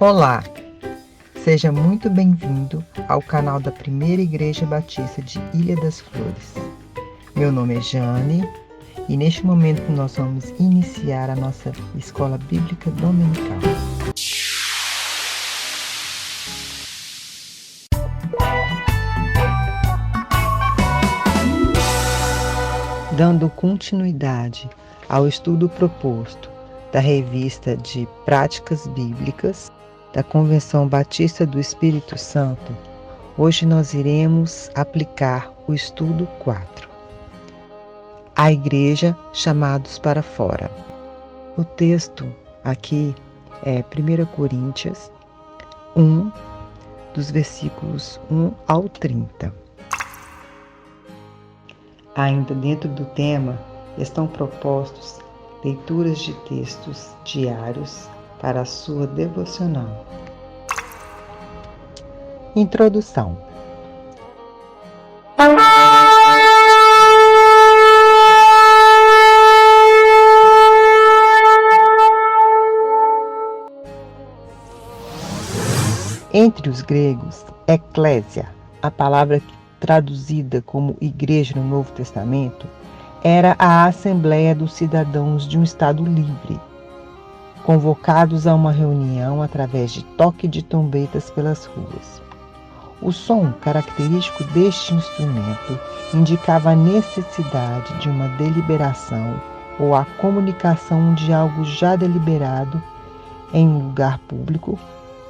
Olá, seja muito bem-vindo ao canal da Primeira Igreja Batista de Ilha das Flores. Meu nome é Jane e neste momento nós vamos iniciar a nossa Escola Bíblica Dominical. Dando continuidade ao estudo proposto da Revista de Práticas Bíblicas da Convenção Batista do Espírito Santo, hoje nós iremos aplicar o estudo 4. A Igreja chamados para fora. O texto aqui é 1 Coríntios 1, dos versículos 1 ao 30. Ainda dentro do tema, estão propostos leituras de textos diários para a sua devocional. Introdução. Entre os gregos, eclésia, a palavra traduzida como igreja no Novo Testamento, era a assembleia dos cidadãos de um estado livre, convocados a uma reunião através de toque de trombetas pelas ruas. O som característico deste instrumento indicava a necessidade de uma deliberação ou a comunicação de algo já deliberado em um lugar público,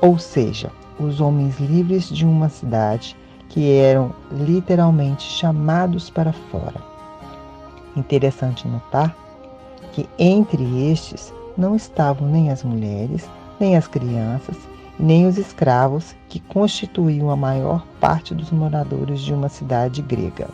ou seja, os homens livres de uma cidade que eram literalmente chamados para fora. Interessante notar que entre estes não estavam nem as mulheres, nem as crianças, nem os escravos que constituíam a maior parte dos moradores de uma cidade grega.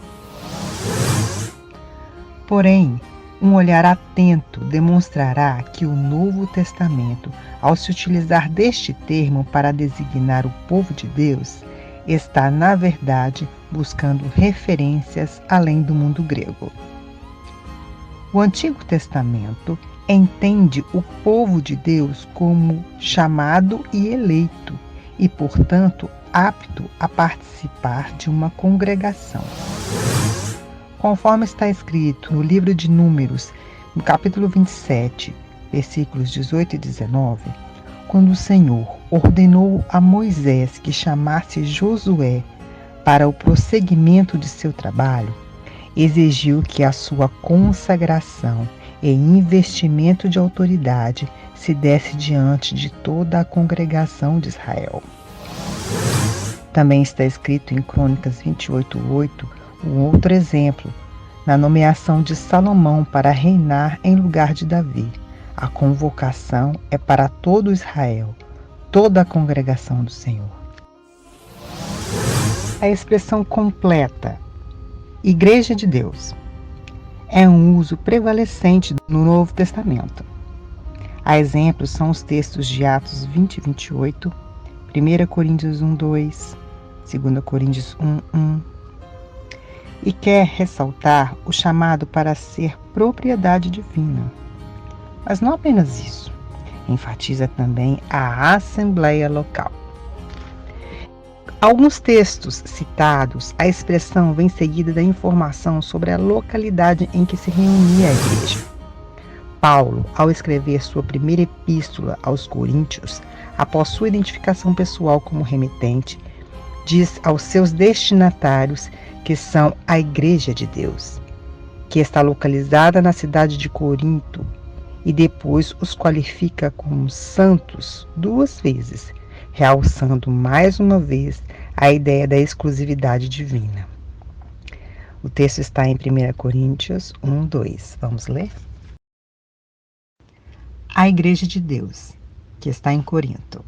Porém, um olhar atento demonstrará que o Novo Testamento, ao se utilizar deste termo para designar o povo de Deus, está, na verdade, buscando referências além do mundo grego. O Antigo Testamento entende o povo de Deus como chamado e eleito e, portanto, apto a participar de uma congregação. Conforme está escrito no livro de Números, no capítulo 27, versículos 18 e 19, quando o Senhor ordenou a Moisés que chamasse Josué para o prosseguimento de seu trabalho, exigiu que a sua consagração e investimento de autoridade se desse diante de toda a congregação de Israel. Também está escrito em Crônicas 28:8 um outro exemplo, na nomeação de Salomão para reinar em lugar de Davi. A convocação é para todo Israel, toda a congregação do Senhor. A expressão completa, Igreja de Deus, é um uso prevalecente no Novo Testamento. A exemplos são os textos de Atos 20:28, 1 Coríntios 1:2, 2 Coríntios 1:1, e quer ressaltar o chamado para ser propriedade divina. Mas não apenas isso, enfatiza também a assembleia local. Alguns textos citados, a expressão vem seguida da informação sobre a localidade em que se reunia a igreja. Paulo, ao escrever sua primeira epístola aos Coríntios, após sua identificação pessoal como remetente, diz aos seus destinatários que são a Igreja de Deus, que está localizada na cidade de Corinto, e depois os qualifica como santos 2 vezes, realçando mais uma vez a ideia da exclusividade divina. O texto está em 1 Coríntios 1:2. Vamos ler? A Igreja de Deus, que está em Corinto,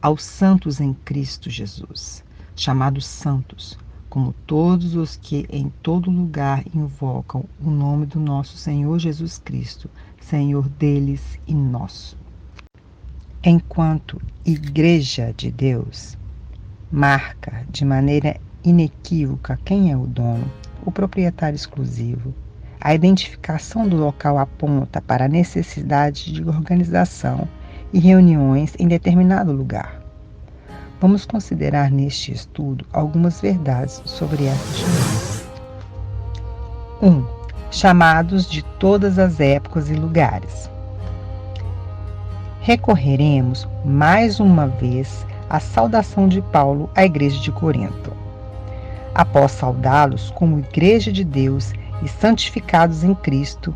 aos santos em Cristo Jesus, chamados santos, como todos os que em todo lugar invocam o nome do nosso Senhor Jesus Cristo, Senhor deles e nosso. Enquanto Igreja de Deus marca de maneira inequívoca quem é o dono, o proprietário exclusivo, a identificação do local aponta para a necessidade de organização e reuniões em determinado lugar. Vamos considerar neste estudo algumas verdades sobre essa chamada. 1. Chamados de todas as épocas e lugares. Recorreremos mais uma vez à saudação de Paulo à igreja de Corinto. Após saudá-los como igreja de Deus e santificados em Cristo,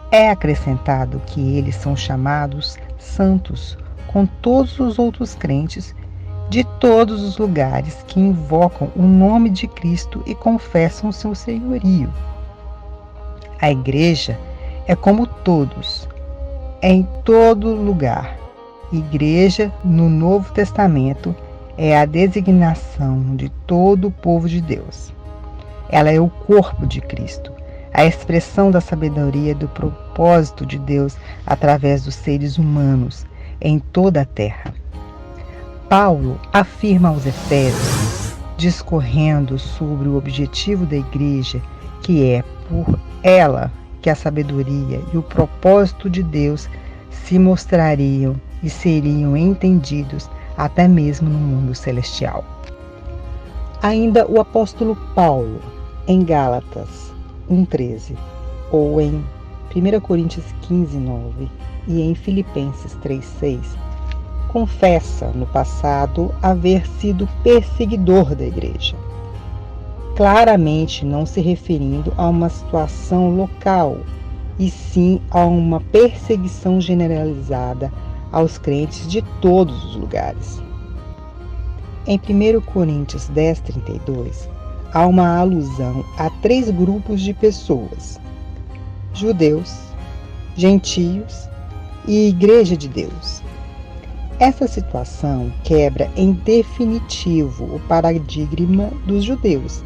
é acrescentado que eles são chamados santos com todos os outros crentes de todos os lugares que invocam o nome de Cristo e confessam seu senhorio. A igreja é como todos, em todo lugar. Igreja, no Novo Testamento, é a designação de todo o povo de Deus. Ela é o corpo de Cristo, a expressão da sabedoria do propósito de Deus através dos seres humanos em toda a terra. Paulo afirma aos Efésios, discorrendo sobre o objetivo da igreja, que é por ela que a sabedoria e o propósito de Deus se mostrariam e seriam entendidos até mesmo no mundo celestial. Ainda o apóstolo Paulo, em Gálatas 1,13, ou em 1 Coríntios 15,9 e em Filipenses 3,6, confessa no passado haver sido perseguidor da igreja, claramente não se referindo a uma situação local, e sim a uma perseguição generalizada aos crentes de todos os lugares. Em 1 Coríntios 10,32, há uma alusão a 3 grupos de pessoas: judeus, gentios e igreja de Deus. Essa situação quebra em definitivo o paradigma dos judeus,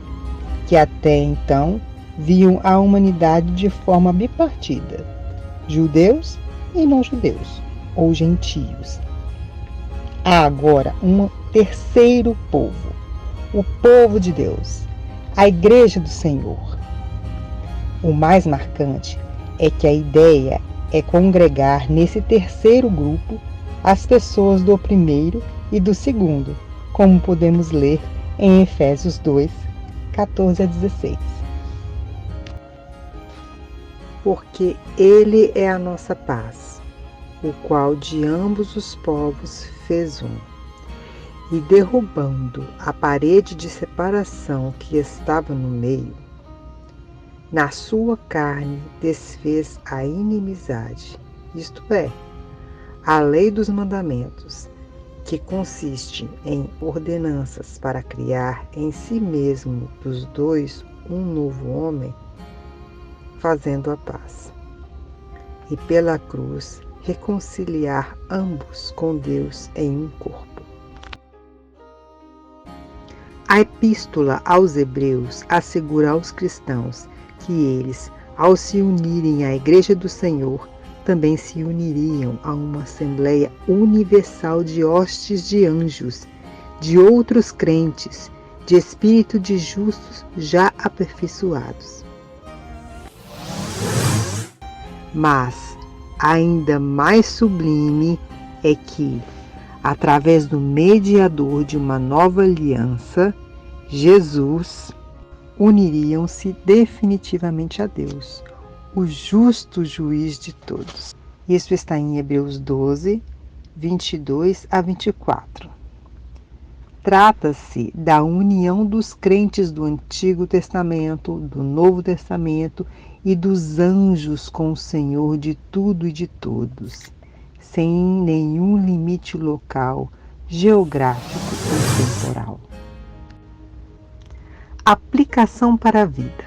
que até então viam a humanidade de forma bipartida, judeus e não-judeus, ou gentios. Há agora um terceiro povo, o povo de Deus, a igreja do Senhor. O mais marcante é que a ideia é congregar nesse terceiro grupo as pessoas do primeiro e do segundo, como podemos ler em Efésios 2, 14 a 16. Porque Ele é a nossa paz, o qual de ambos os povos fez um, e derrubando a parede de separação que estava no meio, na sua carne desfez a inimizade, isto é, a lei dos mandamentos, que consiste em ordenanças para criar em si mesmo dos dois um novo homem, fazendo a paz, e pela cruz reconciliar ambos com Deus em um corpo. A epístola aos Hebreus assegura aos cristãos que eles, ao se unirem à Igreja do Senhor, também se uniriam a uma assembleia universal de hostes de anjos, de outros crentes, de espírito de justos já aperfeiçoados. Mas, ainda mais sublime é que, através do mediador de uma nova aliança, Jesus, uniriam-se definitivamente a Deus, o justo juiz de todos. Isso está em Hebreus 12, 22 a 24. Trata-se da união dos crentes do Antigo Testamento, do Novo Testamento e dos anjos com o Senhor de tudo e de todos, sem nenhum limite local, geográfico ou temporal. Aplicação para a vida.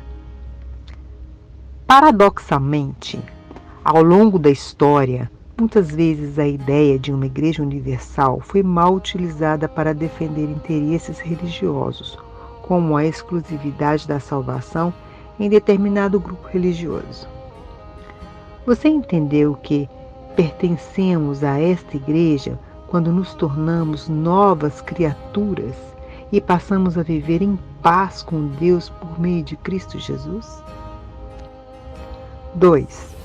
Paradoxalmente, ao longo da história, muitas vezes a ideia de uma igreja universal foi mal utilizada para defender interesses religiosos, como a exclusividade da salvação em determinado grupo religioso. Você entendeu que pertencemos a esta igreja quando nos tornamos novas criaturas e passamos a viver em paz com Deus por meio de Cristo Jesus? 2.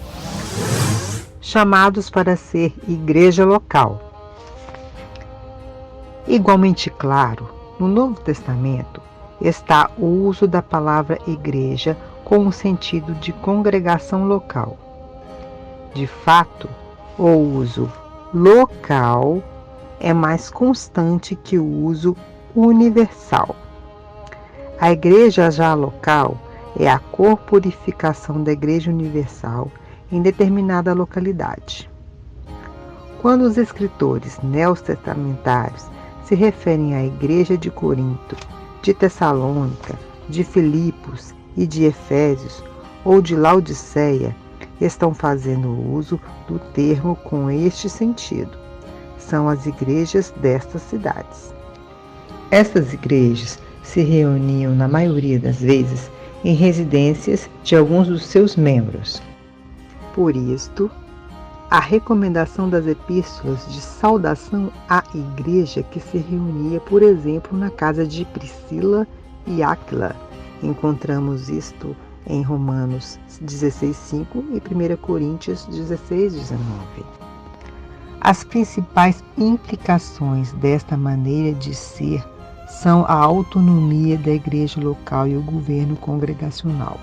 chamados para ser igreja local. Igualmente claro, no Novo Testamento está o uso da palavra igreja com o sentido de congregação local. De fato, o uso local é mais constante que o uso universal. A igreja já local é a corporificação da igreja universal em determinada localidade. Quando os escritores neotestamentários se referem à igreja de Corinto, de Tessalônica, de Filipos e de Efésios ou de Laodiceia, estão fazendo uso do termo com este sentido. São as igrejas destas cidades. Essas igrejas se reuniam, na maioria das vezes, em residências de alguns dos seus membros. Por isto, a recomendação das epístolas de saudação à igreja que se reunia, por exemplo, na casa de Priscila e Áquila. Encontramos isto em Romanos 16:5 e 1 Coríntios 16:19. As principais implicações desta maneira de ser são a autonomia da igreja local e o governo congregacional.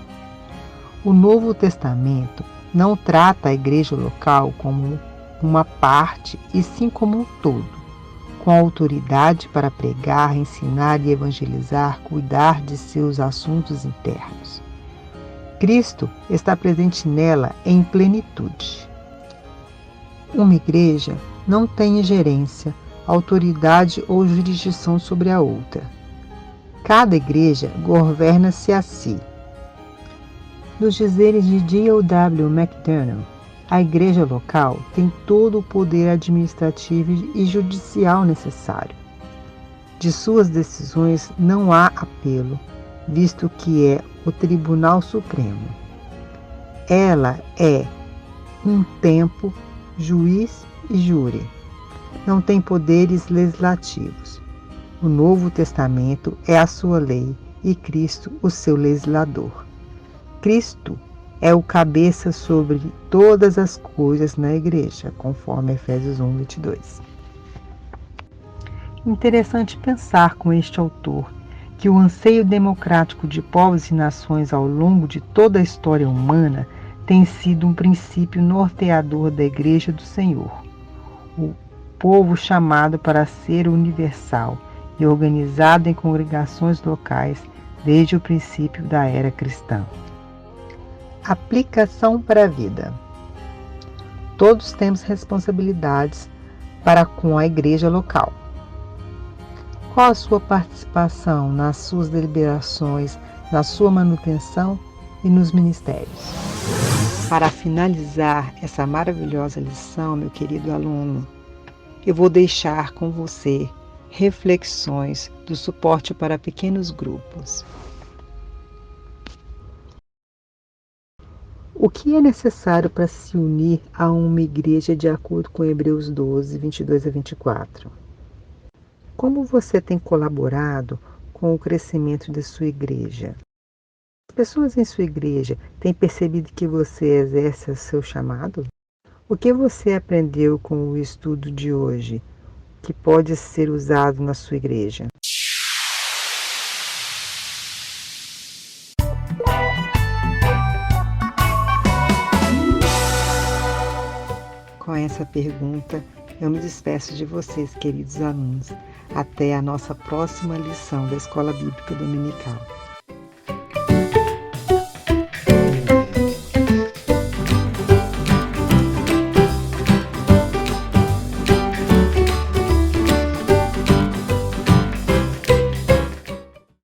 O Novo Testamento não trata a igreja local como uma parte, e sim como um todo, com autoridade para pregar, ensinar e evangelizar, cuidar de seus assuntos internos. Cristo está presente nela em plenitude. Uma igreja não tem gerência, autoridade ou jurisdição sobre a outra. Cada igreja governa-se a si. Nos dizeres de D.W. McDonnell, a igreja local tem todo o poder administrativo e judicial necessário. De suas decisões não há apelo, visto que é o Tribunal Supremo. Ela é, um tempo, juiz e júri. Não tem poderes legislativos. O Novo Testamento é a sua lei e Cristo o seu legislador. Cristo é o cabeça sobre todas as coisas na igreja, conforme Efésios 1:22. Interessante pensar com este autor que o anseio democrático de povos e nações ao longo de toda a história humana tem sido um princípio norteador da Igreja do Senhor. O povo chamado para ser universal e organizado em congregações locais desde o princípio da era cristã. Aplicação para a vida. Todos temos responsabilidades para com a igreja local. Qual a sua participação nas suas deliberações, na sua manutenção e nos ministérios? Para finalizar essa maravilhosa lição, meu querido aluno, eu vou deixar com você reflexões do suporte para pequenos grupos. O que é necessário para se unir a uma igreja de acordo com Hebreus 12, 22-24? Como você tem colaborado com o crescimento de sua igreja? As pessoas em sua igreja têm percebido que você exerce o seu chamado? O que você aprendeu com o estudo de hoje que pode ser usado na sua igreja? Com essa pergunta, eu me despeço de vocês, queridos alunos. Até a nossa próxima lição da Escola Bíblica Dominical.